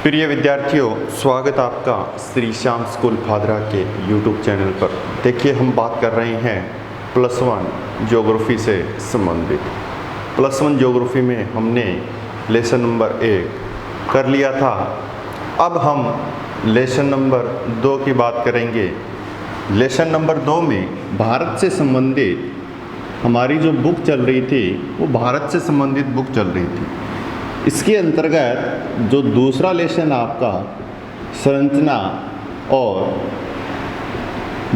प्रिय विद्यार्थियों, स्वागत आपका श्री श्याम स्कूल भादरा के यूट्यूब चैनल पर। देखिए, हम बात कर रहे हैं +1 ज्योग्राफी से संबंधित। +1 ज्योग्राफी में हमने लेसन नंबर 1 कर लिया था। अब हम लेसन नंबर 2 की बात करेंगे। लेसन नंबर 2 में भारत से संबंधित हमारी जो बुक चल रही थी वो भारत से संबंधित बुक चल रही थी। इसके अंतर्गत जो दूसरा लेसन आपका संरचना और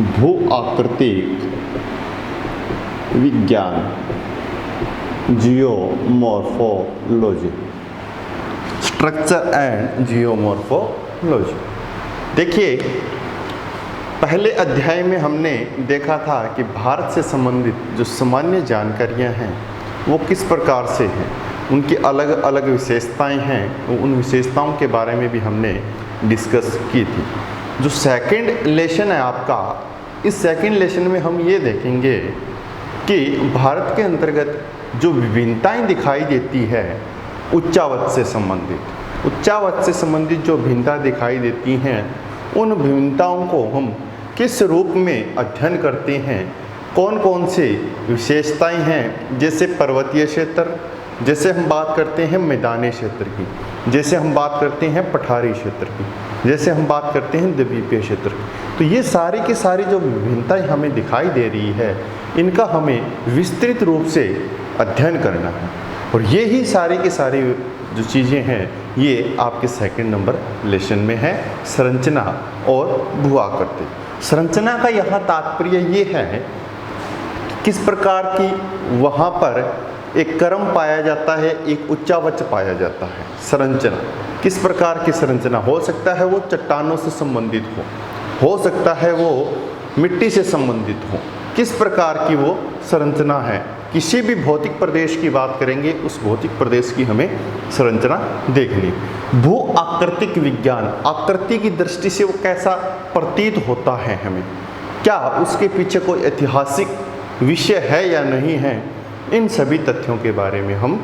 भू आकृतिक विज्ञान, जियोमॉर्फोलॉजी, स्ट्रक्चर एंड जियोमॉर्फोलॉजी। देखिए, पहले अध्याय में हमने देखा था कि भारत से संबंधित जो सामान्य जानकारियां हैं वो किस प्रकार से हैं, उनकी अलग अलग विशेषताएं हैं, उन विशेषताओं के बारे में भी हमने डिस्कस की थी। जो सेकंड लेसन है आपका, इस सेकंड लेसन में हम ये देखेंगे कि भारत के अंतर्गत जो विभिन्नताएं दिखाई देती है उच्चावच से संबंधित जो भिन्नता दिखाई देती हैं, उन भिन्नताओं को हम किस रूप में अध्ययन करते हैं, कौन कौन से विशेषताएं हैं, जैसे पर्वतीय क्षेत्र, जैसे हम बात करते हैं मैदानी क्षेत्र की, जैसे हम बात करते हैं पठारी क्षेत्र की, जैसे हम बात करते हैं द्वीपीय क्षेत्र की। तो ये सारी की सारी जो विभिन्नताएं हमें दिखाई दे रही है, इनका हमें विस्तृत रूप से अध्ययन करना है। और ये ही सारी की सारी जो चीज़ें हैं ये आपके सेकंड नंबर लेसन में है, संरचना और भू आकृति। संरचना का यहाँ तात्पर्य ये है किस प्रकार की वहाँ पर एक क्रम पाया जाता है, एक उच्चावच पाया जाता है। संरचना किस प्रकार की संरचना हो सकता है, वो चट्टानों से संबंधित हो सकता है वो मिट्टी से संबंधित हो, किस प्रकार की वो संरचना है। किसी भी भौतिक प्रदेश की बात करेंगे, उस भौतिक प्रदेश की हमें संरचना देखनी। भू आकृतिक विज्ञान, आकृति की दृष्टि से वो कैसा प्रतीत होता है हमें, क्या उसके पीछे कोई ऐतिहासिक विषय है या नहीं है, इन सभी तथ्यों के बारे में हम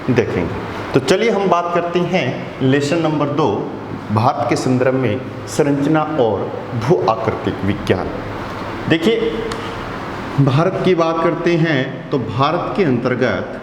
देखेंगे। तो चलिए हम बात करते हैं लेसन नंबर 2, भारत के संदर्भ में संरचना और भू आकृतिक विज्ञान। देखिए, भारत की बात करते हैं तो भारत के अंतर्गत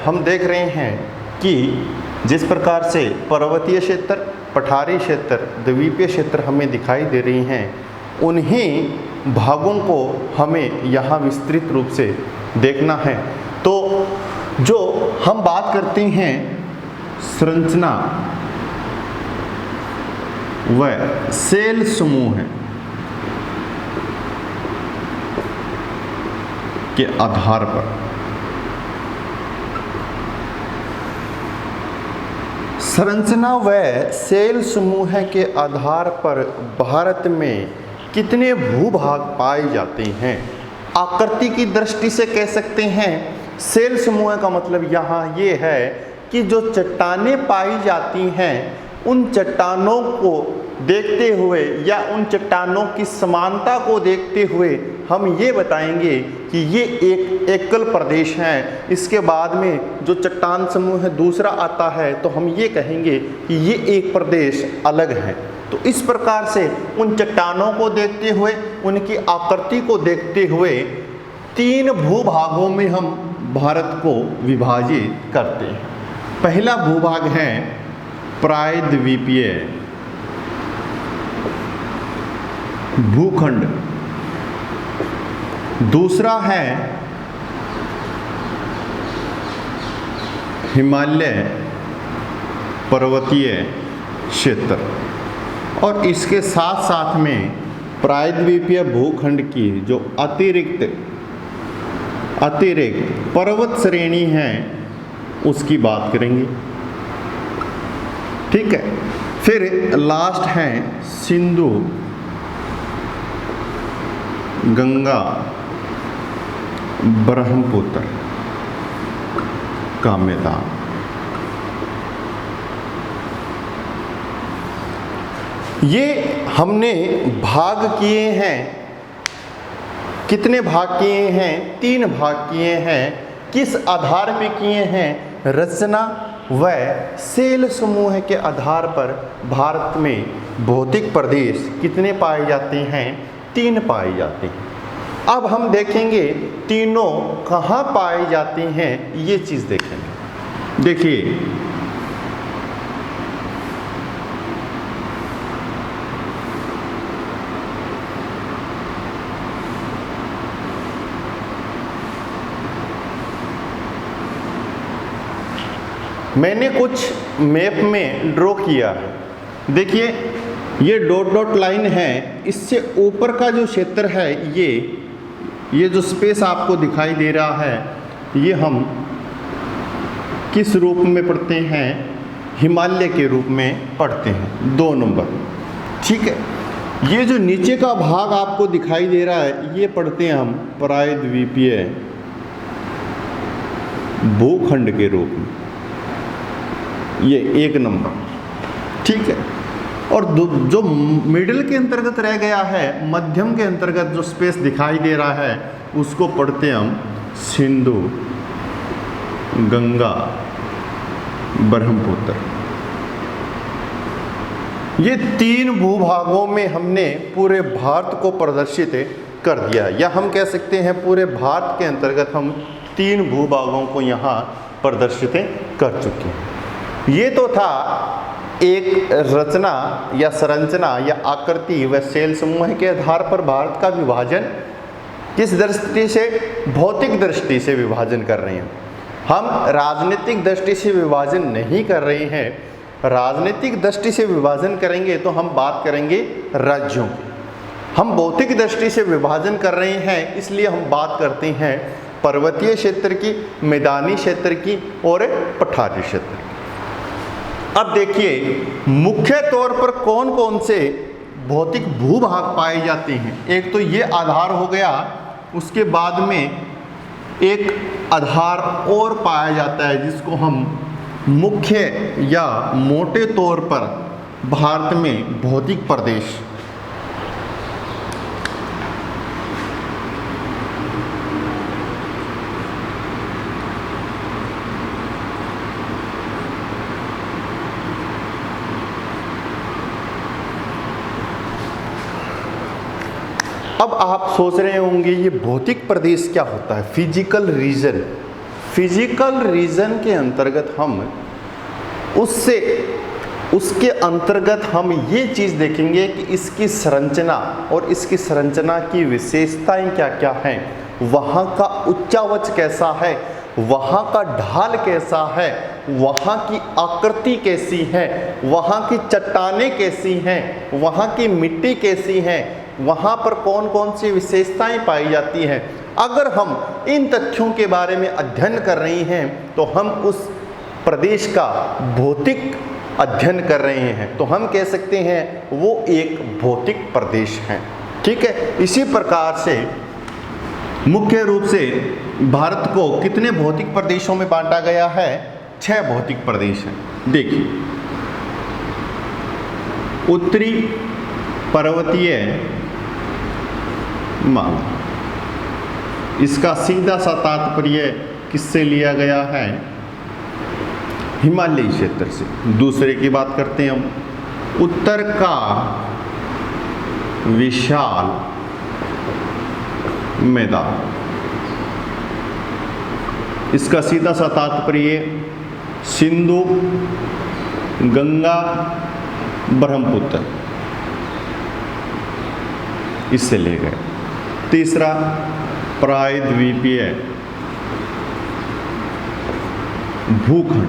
हम देख रहे हैं कि जिस प्रकार से पर्वतीय क्षेत्र, पठारी क्षेत्र, द्वीपीय क्षेत्र हमें दिखाई दे रही हैं, उन्हीं भागों को हमें यहाँ विस्तृत रूप से देखना है। तो जो हम बात करते हैं संरचना व सेल समूह के आधार पर, संरचना व सेल समूह के आधार पर भारत में कितने भूभाग पाए जाते हैं, आकृति की दृष्टि से कह सकते हैं। सेल समूह का मतलब यहाँ ये है कि जो चट्टानें पाई जाती हैं, उन चट्टानों को देखते हुए या उन चट्टानों की समानता को देखते हुए हम ये बताएंगे कि ये एक एकल प्रदेश है। इसके बाद में जो चट्टान समूह दूसरा आता है तो हम ये कहेंगे कि ये एक प्रदेश अलग है। तो इस प्रकार से उन चट्टानों को देखते हुए, उनकी आकृति को देखते हुए 3 भूभागों में हम भारत को विभाजित करते हैं। पहला भूभाग है प्रायद्वीपीय भूखंड, दूसरा है हिमालय पर्वतीय क्षेत्र, और इसके साथ साथ में प्रायद्वीपीय भूखंड की जो अतिरिक्त पर्वत श्रेणी है उसकी बात करेंगे। ठीक है। फिर लास्ट है सिंधु गंगा ब्रह्मपुत्र का मैदान। ये हमने भाग किए हैं, कितने भाग किए हैं? 3 भाग किए हैं। किस आधार पे किए हैं? रचना व सेल समूह के आधार पर भारत में भौतिक प्रदेश कितने पाए जाते हैं? 3 पाए जाते हैं। अब हम देखेंगे तीनों कहाँ पाए जाते हैं, ये चीज़ देखेंगे। देखिए, मैंने कुछ मैप में ड्रॉ किया है। देखिए, ये डॉट डॉट लाइन है, इससे ऊपर का जो क्षेत्र है, ये जो स्पेस आपको दिखाई दे रहा है, ये हम किस रूप में पढ़ते हैं? हिमालय के रूप में पढ़ते हैं, 2 नंबर। ठीक है। ये जो नीचे का भाग आपको दिखाई दे रहा है, ये पढ़ते हैं हम प्रायद्वीपीय भूखंड के रूप में, ये 1 नंबर। ठीक है। और जो मिडिल के अंतर्गत रह गया है, मध्यम के अंतर्गत जो स्पेस दिखाई दे रहा है, उसको पढ़ते हम सिंधु गंगा ब्रह्मपुत्र। ये 3 भूभागों में हमने पूरे भारत को प्रदर्शित कर दिया, या हम कह सकते हैं पूरे भारत के अंतर्गत हम 3 भूभागों को यहाँ प्रदर्शित कर चुके हैं। ये तो था एक रचना या संरचना या आकृति व सेल समूह के आधार पर भारत का विभाजन किस दृष्टि से? भौतिक दृष्टि से विभाजन कर रहे हैं। हम राजनीतिक दृष्टि से विभाजन नहीं कर रहे हैं। राजनीतिक दृष्टि से विभाजन करेंगे तो हम बात करेंगे राज्यों की। हम भौतिक दृष्टि से विभाजन कर रहे हैं, इसलिए हम बात करते हैं पर्वतीय क्षेत्र की, मैदानी क्षेत्र की और पठारी क्षेत्र की। अब देखिए, मुख्य तौर पर कौन कौन से भौतिक भूभाग पाए जाते हैं। एक तो ये आधार हो गया, उसके बाद में एक आधार और पाया जाता है जिसको हम मुख्य या मोटे तौर पर भारत में भौतिक प्रदेश, अब आप सोच रहे होंगे ये भौतिक प्रदेश क्या होता है? Physical reason. फिजिकल रीजन के अंतर्गत हम उसके अंतर्गत हम ये चीज़ देखेंगे कि इसकी संरचना और इसकी संरचना की विशेषताएं क्या क्या हैं, वहाँ का उच्चावच कैसा है, वहाँ का ढाल कैसा है, वहाँ की आकृति कैसी है, वहाँ की चट्टानें कैसी हैं, वहाँ की मिट्टी कैसी है, वहाँ पर कौन कौन सी विशेषताएं पाई जाती हैं। अगर हम इन तथ्यों के बारे में अध्ययन कर रहे हैं तो हम उस प्रदेश का भौतिक अध्ययन कर रहे हैं, तो हम कह सकते हैं वो एक भौतिक प्रदेश है। ठीक है। इसी प्रकार से मुख्य रूप से भारत को कितने भौतिक प्रदेशों में बांटा गया है? 6 भौतिक प्रदेश हैं। देखिए, उत्तरी पर्वतीय माला, इसका सीधा सा तात्पर्य किससे लिया गया है? हिमालयी क्षेत्र से। दूसरे की बात करते हैं हम, उत्तर का विशाल मैदान, इसका सीधा सा तात्पर्य सिंधु गंगा ब्रह्मपुत्र, इससे ले गए। तीसरा प्रायद्वीपीय भूखंड।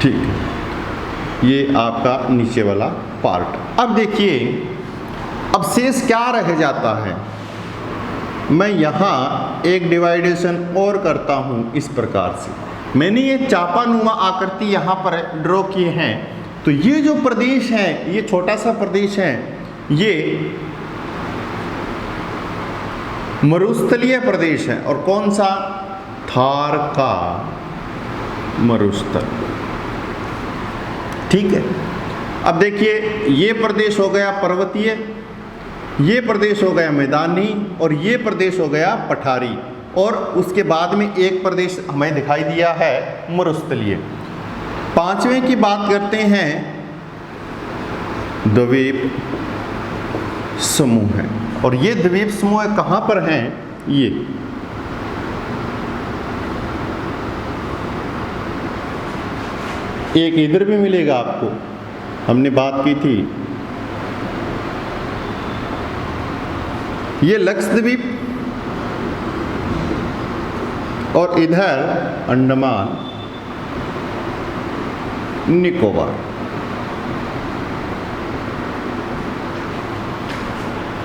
ठीक है, ये आपका नीचे वाला पार्ट। अब देखिए, अब शेष क्या रह जाता है? मैं यहाँ एक डिवाइडेशन और करता हूँ इस प्रकार से। मैंने ये चापानुमा आकृति यहाँ पर ड्रॉ किए हैं। तो ये जो प्रदेश है, ये छोटा सा प्रदेश है, ये मरुस्थलीय प्रदेश है। और कौन सा? थार का मरुस्थल। ठीक है। अब देखिए, ये प्रदेश हो गया पर्वतीय, ये प्रदेश हो गया मैदानी, और ये प्रदेश हो गया पठारी। और उसके बाद में एक प्रदेश हमें दिखाई दिया है मरुस्थलीय। पांचवें की बात करते हैं, द्वीप समूह है। और ये द्वीप समूह कहाँ पर हैं? ये एक इधर भी मिलेगा आपको, हमने बात की थी, ये लक्षद्वीप, और इधर अंडमान निकोबार।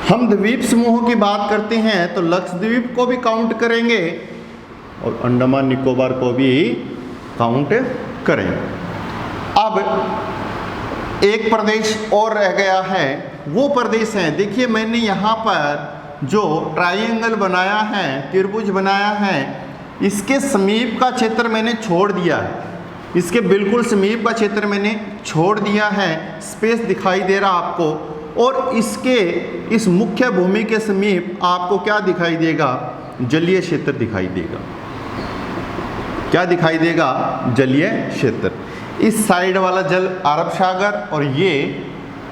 हम द्वीप समूहों की बात करते हैं तो लक्षद्वीप को भी काउंट करेंगे और अंडमान निकोबार को भी काउंट करेंगे। अब एक प्रदेश और रह गया है, वो प्रदेश है, देखिए मैंने यहाँ पर जो ट्रायंगल बनाया है, त्रिभुज बनाया है, इसके समीप का क्षेत्र मैंने छोड़ दिया है, इसके बिल्कुल समीप का क्षेत्र मैंने छोड़ दिया है, स्पेस दिखाई दे रहा आपको। और इसके इस मुख्य भूमि के समीप आपको क्या दिखाई देगा? जलीय क्षेत्र दिखाई देगा। क्या दिखाई देगा? जलीय क्षेत्र। इस साइड वाला जल अरब सागर, और ये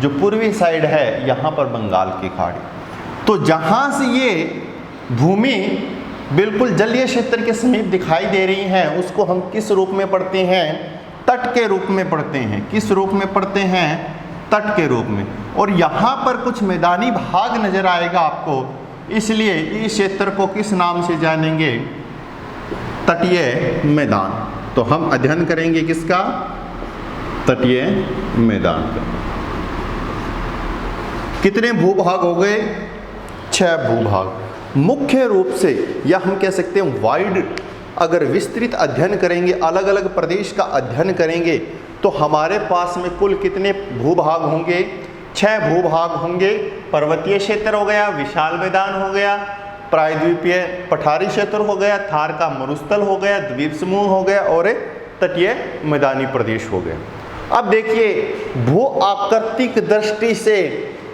जो पूर्वी साइड है यहाँ पर बंगाल की खाड़ी। तो जहाँ से ये भूमि बिल्कुल जलीय क्षेत्र के समीप दिखाई दे रही है, उसको हम किस रूप में पढ़ते हैं? तट के रूप में पढ़ते हैं। किस रूप में पढ़ते हैं? तट के रूप में। और यहाँ पर कुछ मैदानी भाग नजर आएगा आपको, इसलिए इस क्षेत्र को किस नाम से जानेंगे? तटीय मैदान। तो हम अध्ययन करेंगे किसका? तटीय मैदान का। कितने भूभाग हो गए? 6 भूभाग। मुख्य रूप से, या हम कह सकते हैं वाइड, अगर विस्तृत अध्ययन करेंगे, अलग अलग प्रदेश का अध्ययन करेंगे, तो हमारे पास में कुल कितने भूभाग होंगे? 6 भूभाग होंगे। पर्वतीय क्षेत्र हो गया, विशाल मैदान हो गया, प्रायद्वीपीय पठारी क्षेत्र हो गया, थार का मरुस्थल हो गया, द्वीप समूह हो गया, और तटीय मैदानी प्रदेश हो गया। अब देखिए, भू आकृतिक दृष्टि से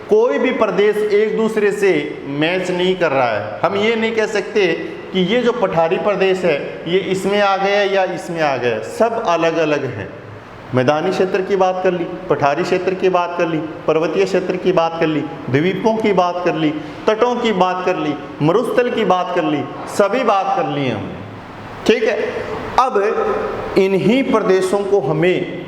कोई भी प्रदेश एक दूसरे से मैच नहीं कर रहा है। हम ये नहीं कह सकते कि ये जो पठारी प्रदेश है ये इसमें आ गया या इसमें आ गया, सब अलग अलग हैं। मैदानी क्षेत्र की बात कर ली, पठारी क्षेत्र की बात कर ली, पर्वतीय क्षेत्र की बात कर ली, द्वीपों की बात कर ली, तटों की बात कर ली, मरुस्थल की बात कर ली, सभी बात कर ली हमने। ठीक है। अब इन्हीं प्रदेशों को हमें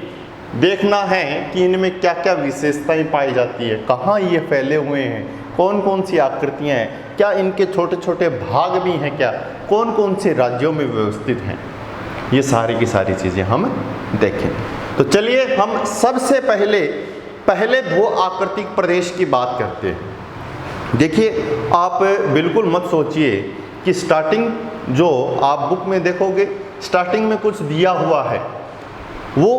देखना है कि इनमें क्या क्या विशेषताएं पाई जाती है, कहाँ ये फैले हुए हैं, कौन कौन सी आकृतियाँ हैं, क्या इनके छोटे छोटे भाग भी हैं, क्या कौन कौन से राज्यों में व्यवस्थित हैं, ये सारी की सारी चीज़ें हम देखेंगे। तो चलिए हम सबसे पहले भू आकृतिक प्रदेश की बात करते हैं। देखिए, आप बिल्कुल मत सोचिए कि स्टार्टिंग जो आप बुक में देखोगे, स्टार्टिंग में कुछ दिया हुआ है, वो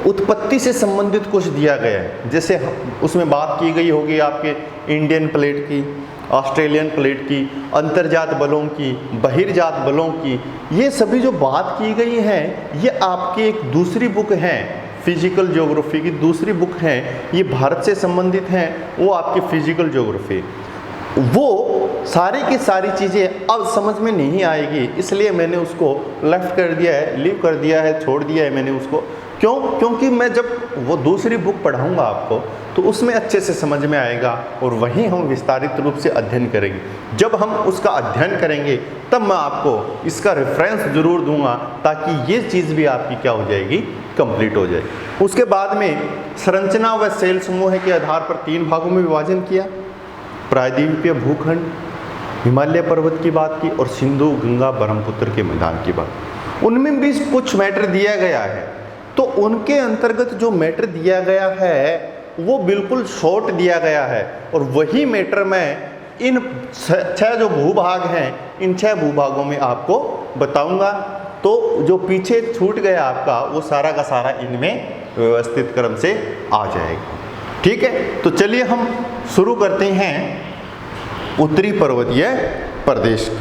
उत्पत्ति से संबंधित कुछ दिया गया है। जैसे उसमें बात की गई होगी आपके इंडियन प्लेट की, ऑस्ट्रेलियन प्लेट की, अंतर्जात बलों की, बहिर्जात बलों की, ये सभी जो बात की गई है ये आपकी एक दूसरी बुक है, फिजिकल ज्योग्राफी की दूसरी बुक है, ये भारत से संबंधित हैं, वो आपकी फिजिकल ज्योग्राफी। वो सारी की सारी चीज़ें अब समझ में नहीं आएगी, इसलिए मैंने उसको लेफ्ट कर दिया है, लीव कर दिया है, छोड़ दिया है मैंने उसको। क्यों? क्योंकि मैं जब वो दूसरी बुक पढ़ाऊँगा आपको तो उसमें अच्छे से समझ में आएगा और वहीं हम विस्तारित रूप से अध्ययन करेंगे। जब हम उसका अध्ययन करेंगे तब मैं आपको इसका रेफरेंस ज़रूर दूंगा, ताकि ये चीज़ भी आपकी क्या हो जाएगी? कंप्लीट हो जाएगी। उसके बाद में संरचना व सेल समूह के आधार पर 3 भागों में विभाजन किया। प्रायद्वीपीय भूखंड, हिमालय पर्वत की बात की, और सिंधु गंगा ब्रह्मपुत्र के मैदान की बात। उनमें भी कुछ मैटर दिया गया है, तो उनके अंतर्गत जो मैटर दिया गया है वो बिल्कुल शॉर्ट दिया गया है, और वही मैटर मैं इन 6 जो भूभाग हैं, इन 6 भूभागों में आपको बताऊंगा। तो जो पीछे छूट गया आपका वो सारा का सारा इनमें व्यवस्थित क्रम से आ जाएगा। ठीक है, तो चलिए हम शुरू करते हैं उत्तरी पर्वतीय प्रदेश।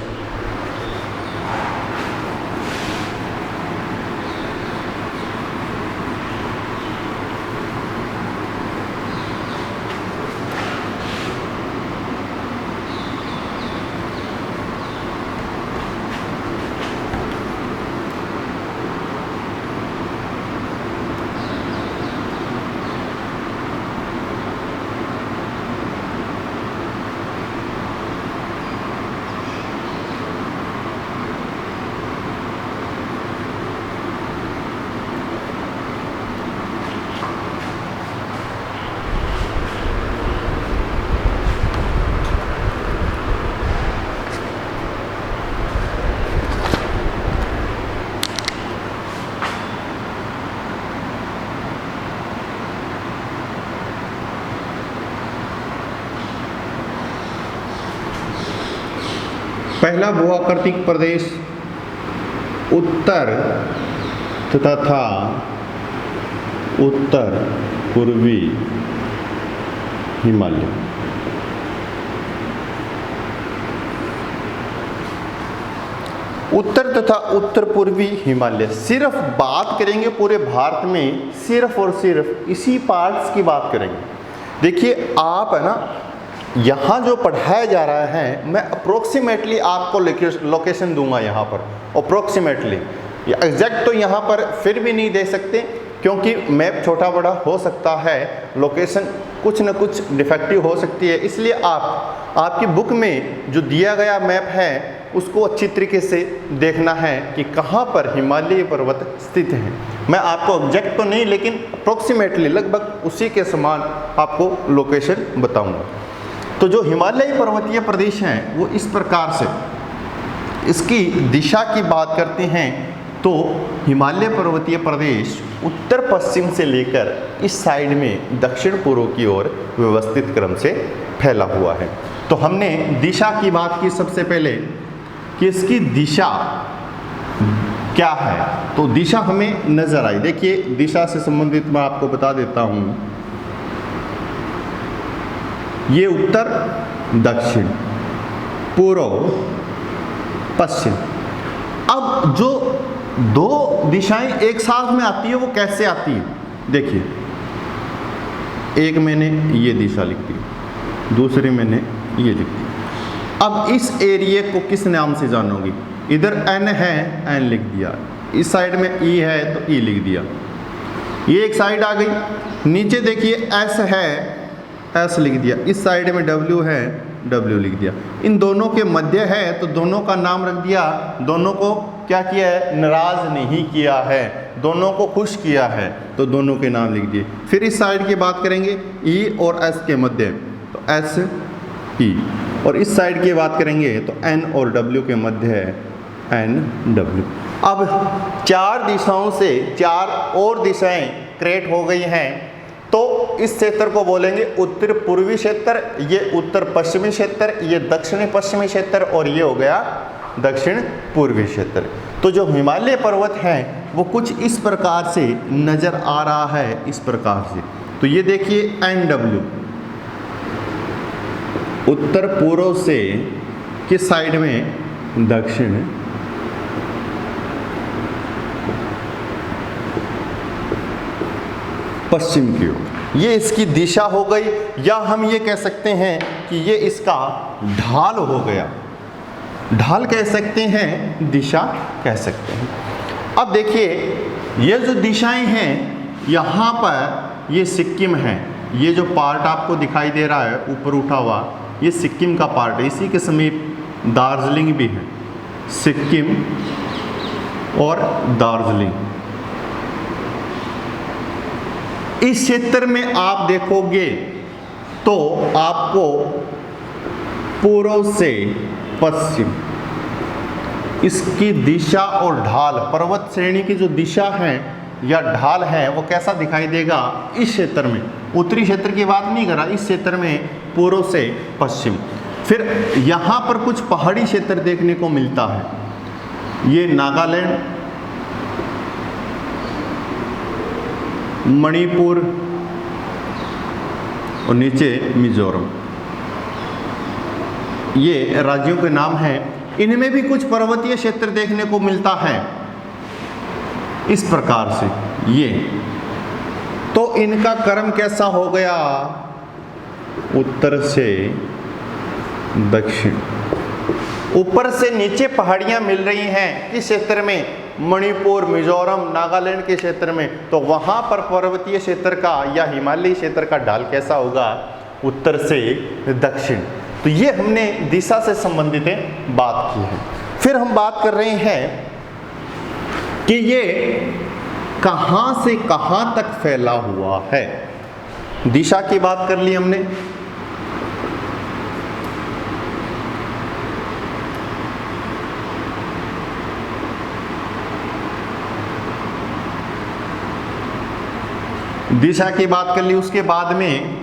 पहला भूआकृतिक प्रदेश उत्तर तथा उत्तर पूर्वी हिमालय। उत्तर तथा उत्तर पूर्वी हिमालय, सिर्फ बात करेंगे पूरे भारत में सिर्फ और सिर्फ इसी पार्ट्स की बात करेंगे। देखिए आप है ना, यहाँ जो पढ़ाया जा रहा है मैं अप्रोक्सीमेटली आपको लोकेशन दूंगा यहाँ पर, अप्रोक्सीमेटली। एग्जैक्ट तो यहाँ पर फिर भी नहीं दे सकते क्योंकि मैप छोटा बड़ा हो सकता है, लोकेशन कुछ न कुछ डिफेक्टिव हो सकती है, इसलिए आपकी बुक में जो दिया गया मैप है उसको अच्छी तरीके से देखना है कि कहाँ पर हिमालय पर्वत स्थित हैं। मैं आपको एग्जैक्ट तो नहीं लेकिन अप्रोक्सीमेटली लगभग उसी के समान आपको लोकेशन बताऊंगा। तो जो हिमालयी पर्वतीय प्रदेश हैं वो इस प्रकार से, इसकी दिशा की बात करते हैं तो हिमालय पर्वतीय प्रदेश उत्तर पश्चिम से लेकर इस साइड में दक्षिण पूर्व की ओर व्यवस्थित क्रम से फैला हुआ है। तो हमने दिशा की बात की सबसे पहले कि इसकी दिशा क्या है, तो दिशा हमें नजर आई। देखिए दिशा से संबंधित मैं आपको बता देता हूँ, ये उत्तर दक्षिण पूर्व पश्चिम। अब जो दो दिशाएं एक साथ में आती है वो कैसे आती है, देखिए एक मैंने ये दिशा लिख दी, दूसरी मैंने ये लिख दी। अब इस एरिया को किस नाम से जानोगी, इधर एन है एन लिख दिया, इस साइड में ई है तो ई लिख दिया, ये एक साइड आ गई। नीचे देखिए एस है एस लिख दिया, इस साइड में डब्ल्यू है डब्ल्यू लिख दिया। इन दोनों के मध्य है तो दोनों का नाम रख दिया, दोनों को क्या किया है, नाराज नहीं किया है, दोनों को खुश किया है तो दोनों के नाम लिख दिए। फिर इस साइड की बात करेंगे ई और एस के मध्य तो एस ई, और इस साइड की बात करेंगे तो एन और डब्ल्यू के मध्य है एन डब्ल्यू। अब चार दिशाओं से चार और दिशाएं क्रिएट हो गई हैं, तो इस क्षेत्र को बोलेंगे उत्तर पूर्वी क्षेत्र, ये उत्तर पश्चिमी क्षेत्र, ये दक्षिणी पश्चिमी क्षेत्र और ये हो गया दक्षिण पूर्वी क्षेत्र। तो जो हिमालय पर्वत हैं वो कुछ इस प्रकार से नजर आ रहा है, इस प्रकार से। तो ये देखिए एन डब्ल्यू उत्तर पूर्व से किस साइड में, दक्षिण पश्चिम की ओर, ये इसकी दिशा हो गई, या हम ये कह सकते हैं कि ये इसका ढाल हो गया। ढाल कह सकते हैं, दिशा कह सकते हैं। अब देखिए ये जो दिशाएं हैं, यहाँ पर ये सिक्किम है, ये जो पार्ट आपको दिखाई दे रहा है ऊपर उठा हुआ, ये सिक्किम का पार्ट है, इसी के समीप दार्जिलिंग भी है, सिक्किम और दार्जिलिंग। इस क्षेत्र में आप देखोगे तो आपको पूर्व से पश्चिम इसकी दिशा और ढाल, पर्वत श्रेणी की जो दिशा है या ढाल है वो कैसा दिखाई देगा इस क्षेत्र में। उत्तरी क्षेत्र की बात नहीं कर रहा, इस क्षेत्र में पूर्व से पश्चिम। फिर यहाँ पर कुछ पहाड़ी क्षेत्र देखने को मिलता है, ये नागालैंड मणिपुर और नीचे मिजोरम, ये राज्यों के नाम हैं। इनमें भी कुछ पर्वतीय क्षेत्र देखने को मिलता है इस प्रकार से ये। तो इनका क्रम कैसा हो गया, उत्तर से दक्षिण। ऊपर से नीचे पहाड़ियां मिल रही हैं इस क्षेत्र में, मणिपुर, मिजोरम, नागालैंड के क्षेत्र में, तो वहां पर पर्वतीय क्षेत्र का या हिमालयी क्षेत्र का ढाल कैसा होगा, उत्तर से दक्षिण। तो ये हमने दिशा से संबंधित बात की है। फिर हम बात कर रहे हैं कि ये कहां से कहां तक फैला हुआ है। दिशा की बात कर ली हमने, दिशा की बात कर ली, उसके बाद में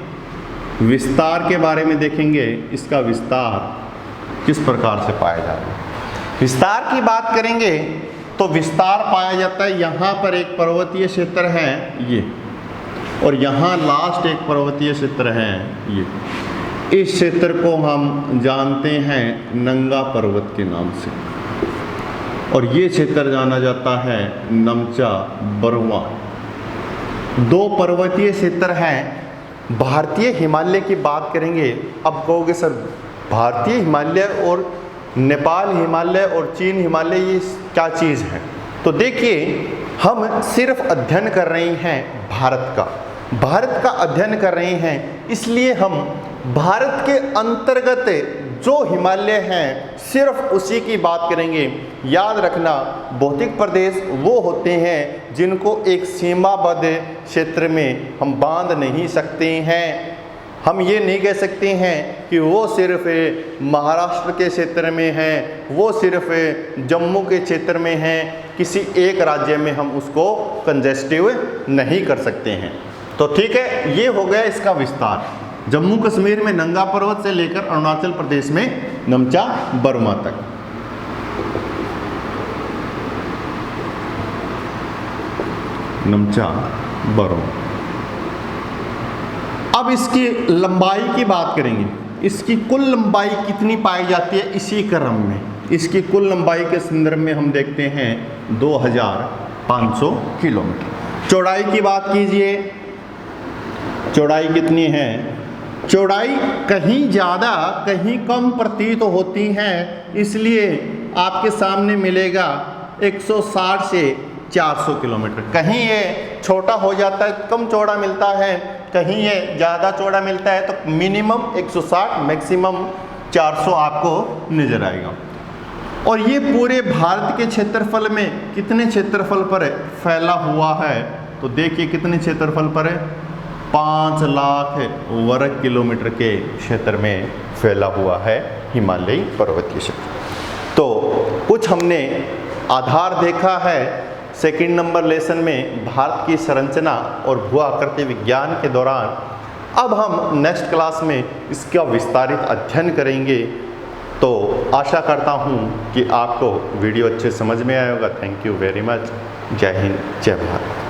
विस्तार के बारे में देखेंगे, इसका विस्तार किस प्रकार से पाया जाता है। विस्तार की बात करेंगे तो विस्तार पाया जाता है, यहाँ पर एक पर्वतीय क्षेत्र है ये, और यहाँ लास्ट एक पर्वतीय क्षेत्र है ये। इस क्षेत्र को हम जानते हैं नंगा पर्वत के नाम से, और ये क्षेत्र जाना जाता है नमचा बरुआ। दो पर्वतीय क्षेत्र हैं। भारतीय हिमालय की बात करेंगे, अब कहोगे सर भारतीय हिमालय और नेपाल हिमालय और चीन हिमालय ये क्या चीज़ है। तो देखिए, हम सिर्फ अध्ययन कर रहे हैं भारत का अध्ययन कर रहे हैं, इसलिए हम भारत के अंतर्गत जो हिमालय हैं सिर्फ उसी की बात करेंगे। याद रखना, भौतिक प्रदेश वो होते हैं जिनको एक सीमाबद्ध क्षेत्र में हम बांध नहीं सकते हैं। हम ये नहीं कह सकते हैं कि वो सिर्फ महाराष्ट्र के क्षेत्र में है, वो सिर्फ जम्मू के क्षेत्र में है, किसी एक राज्य में हम उसको कंजेस्टिव नहीं कर सकते हैं। तो ठीक है, ये हो गया इसका विस्तार। जम्मू कश्मीर में नंगा पर्वत से लेकर अरुणाचल प्रदेश में नमचा बरुआ तक। नमचा बरुआ। अब इसकी लंबाई की बात करेंगे, इसकी कुल लंबाई कितनी पाई जाती है इसी क्रम में। इसकी कुल लंबाई के संदर्भ में हम देखते हैं 2500 किलोमीटर। चौड़ाई की बात कीजिए, चौड़ाई कितनी है, चौड़ाई कहीं ज़्यादा कहीं कम प्रतीत होती हैं, इसलिए आपके सामने मिलेगा 160 से 400 किलोमीटर। कहीं ये छोटा हो जाता है, कम चौड़ा मिलता है, कहीं ये ज़्यादा चौड़ा मिलता है, तो मिनिमम 160 मैक्सिमम 400 आपको नज़र आएगा। और ये पूरे भारत के क्षेत्रफल में कितने क्षेत्रफल पर फैला हुआ है, तो देखिए कितने क्षेत्रफल पर है, 5 लाख वर्ग किलोमीटर के क्षेत्र में फैला हुआ है हिमालयी पर्वतीय क्षेत्र। तो कुछ हमने आधार देखा है सेकंड नंबर लेसन में भारत की संरचना और भू आकृति विज्ञान के दौरान। अब हम नेक्स्ट क्लास में इसका विस्तारित अध्ययन करेंगे। तो आशा करता हूँ कि आपको वीडियो अच्छे समझ में आया होगा। Thank you very much. जय हिंद, जय भारत।